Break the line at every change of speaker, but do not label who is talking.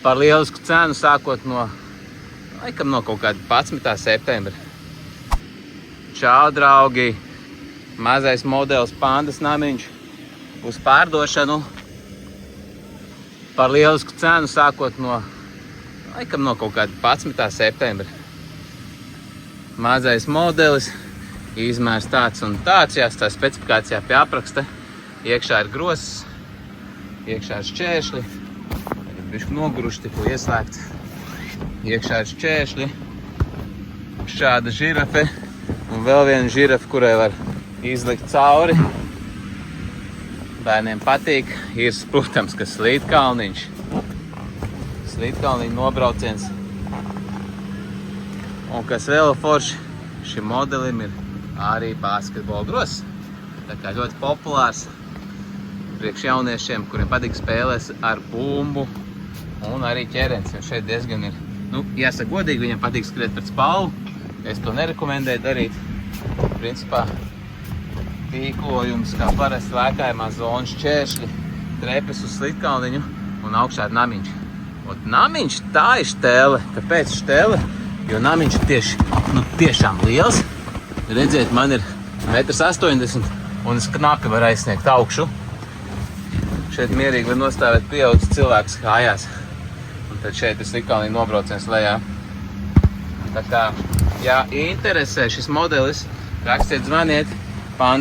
Par lielisku cenu sākot no kaut kāda 11. septembra. Čau, draugi! Mazais modelis Pandas namiņš uz pārdošanu. Par lielisku cenu sākot no kaut kāda 11. septembra. Mazais modelis, izmērs tāds un tāds, tā specifikācijā pie apraksta. Iekšā ir grozs, iekšā ir šķēršļi. Bišķi noguruši, tikko ieslēgts. Iekšā ir šķēršļi. Šāda žirafe. Un vēl viena žirafe, kurai var izlikt cauri. Bērniem patīk. Ir, protams, ka slīdkalniņš. Slīdkalniņa nobrauciens. Un kas vēl forši, šim modelim ir arī basketbola grozs. Tā kā ļoti populārs priekš jauniešiem, kuriem patīk spēlēs ar bumbu. Un arī ķerens, jo šeit diezgan ir, jāsaka godīgi, viņam patīk skriet pret spalvu. Es to nerekomendēju darīt. Principā tīklojums, kā parasti lēkājumā zona, šķēršļi, trepes uz slīdkalniņu un augšā ir namiņš. Un namiņš tā ir štēle. Kāpēc štēle? Jo namiņš ir tiešām liels. Redziet, man ir 1,80 m un es knapi varu aizsniegt augšu. Šeit mierīgi var nostāvēt pieaudzis cilvēks kājās. Un tad šeit ir slīdkalniņa nobrauciens lejā. Tā kā, ja interesē šis modelis, rakstiet, zvaniet. Panda